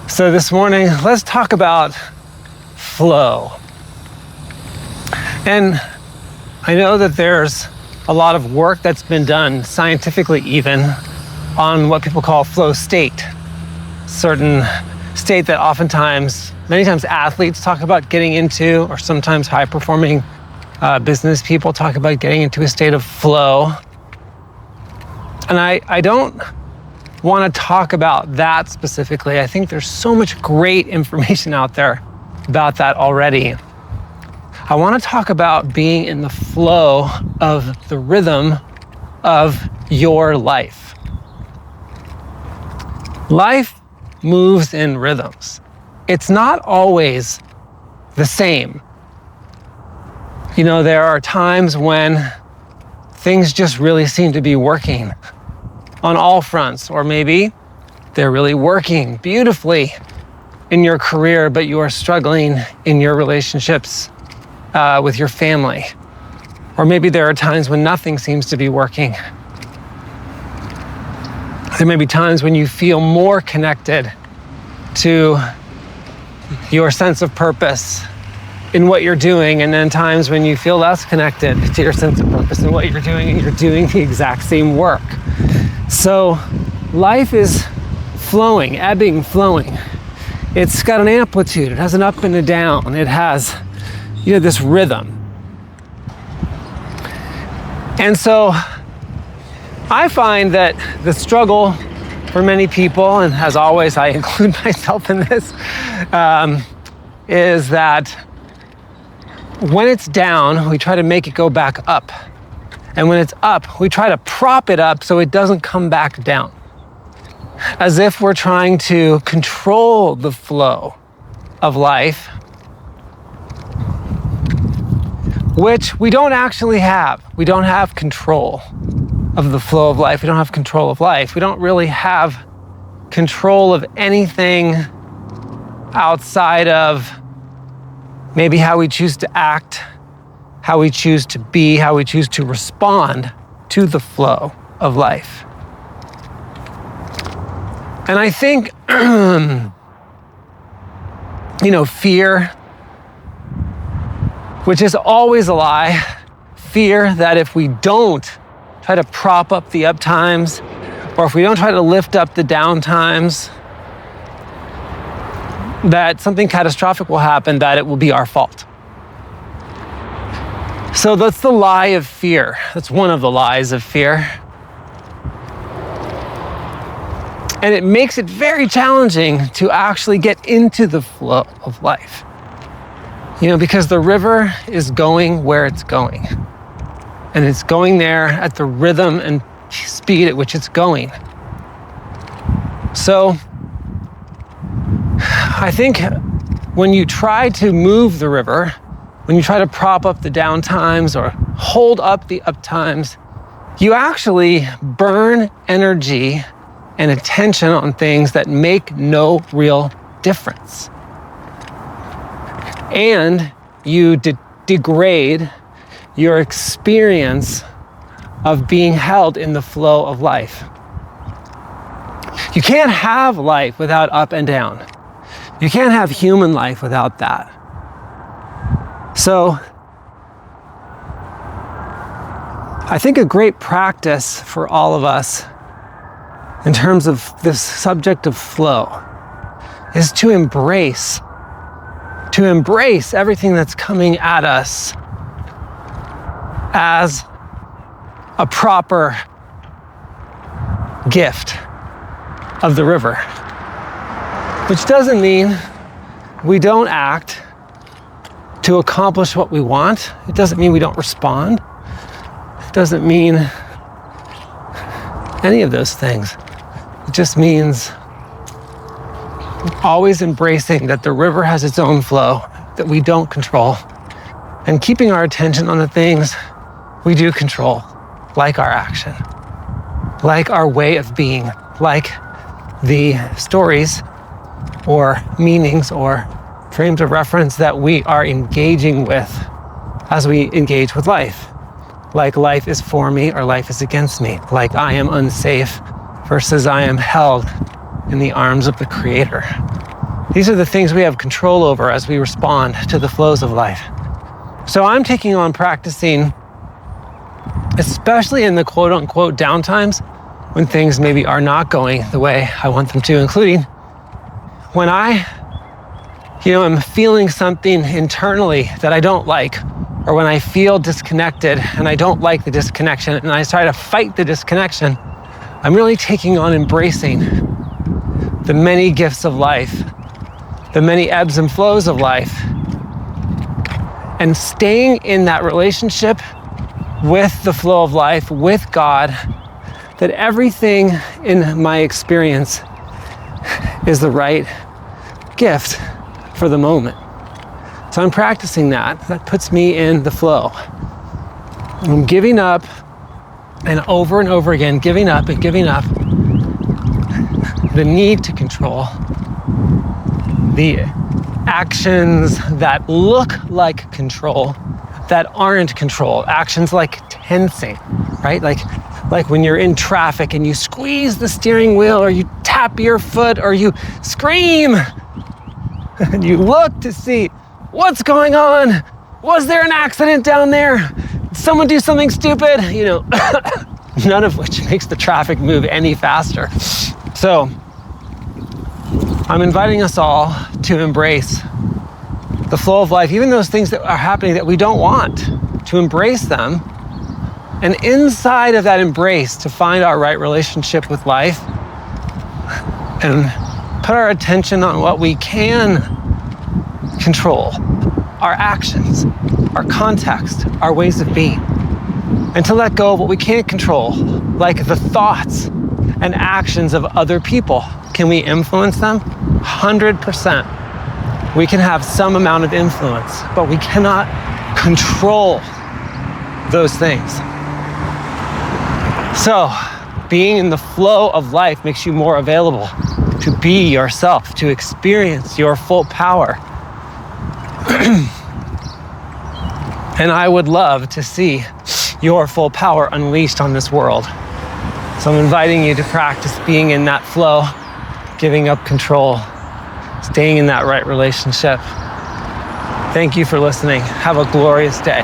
So this morning, let's talk about flow. And I know that there's a lot of work that's been done, scientifically even, on what people call flow state. Certain state that many times athletes talk about getting into, or sometimes high-performing business people talk about getting into a state of flow. And I don't want to talk about that specifically. I think there's so much great information out there about that already. I want to talk about being in the flow of the rhythm of your life. Life moves in rhythms. It's not always the same. You know, there are times when things just really seem to be working on all fronts, or maybe they're really working beautifully in your career, but you are struggling in your relationships with your family. Or maybe there are times when nothing seems to be working. There may be times when you feel more connected to your sense of purpose in what you're doing, and then times when you feel less connected to your sense of purpose in what you're doing, and you're doing the exact same work. So life is flowing, ebbing, flowing. It's got an amplitude, it has an up and a down, it has, this rhythm. And so I find that the struggle for many people, and as always, I include myself in this, is that when it's down, we try to make it go back up. And when it's up, we try to prop it up so it doesn't come back down. As if we're trying to control the flow of life, which we don't actually have. We don't have control of the flow of life. We don't have control of life. We don't really have control of anything outside of maybe how we choose to act, how we choose to be, how we choose to respond to the flow of life. And I think, fear, which is always a lie, fear that if we don't try to prop up the up times, or if we don't try to lift up the down times, that something catastrophic will happen, that it will be our fault. So that's the lie of fear. That's one of the lies of fear. And it makes it very challenging to actually get into the flow of life. Because the river is going where it's going. And it's going there at the rhythm and speed at which it's going. So I think when you try to move the river, when you try to prop up the down times or hold up the up times, you actually burn energy and attention on things that make no real difference. And you degrade your experience of being held in the flow of life. You can't have life without up and down. You can't have human life without that. So I think a great practice for all of us in terms of this subject of flow is to embrace everything that's coming at us as a proper gift of the river. Which doesn't mean we don't act to accomplish what we want. It doesn't mean we don't respond. It doesn't mean any of those things. It just means always embracing that the river has its own flow that we don't control, and keeping our attention on the things we do control, like our action, like our way of being, like the stories or meanings or frames of reference that we are engaging with as we engage with life. Like life is for me or life is against me. Like I am unsafe versus I am held in the arms of the Creator. These are the things we have control over as we respond to the flows of life. So I'm taking on practicing, especially in the quote unquote downtimes, when things maybe are not going the way I want them to, including when I, am feeling something internally that I don't like, or when I feel disconnected and I don't like the disconnection and I try to fight the disconnection, I'm really taking on embracing the many gifts of life, the many ebbs and flows of life, and staying in that relationship with the flow of life, with God, that everything in my experience is the right gift for the moment. So I'm practicing that. That puts me in the flow. I'm giving up, and over again, giving up and giving up the need to control the actions that look like control that aren't control. Actions like tensing, right? Like when you're in traffic and you squeeze the steering wheel, or you tap your foot, or you scream and you look to see what's going on. Was there an accident down there? Did someone do something stupid? None of which makes the traffic move any faster. So I'm inviting us all to embrace the flow of life, even those things that are happening that we don't want, to embrace them. And inside of that embrace, to find our right relationship with life and put our attention on what we can control, our actions, our context, our ways of being, and to let go of what we can't control, like the thoughts and actions of other people. Can we influence them? 100%. We can have some amount of influence, but we cannot control those things. So, being in the flow of life makes you more available to be yourself, to experience your full power. And I would love to see your full power unleashed on this world. So I'm inviting you to practice being in that flow, giving up control, staying in that right relationship. Thank you for listening. Have a glorious day.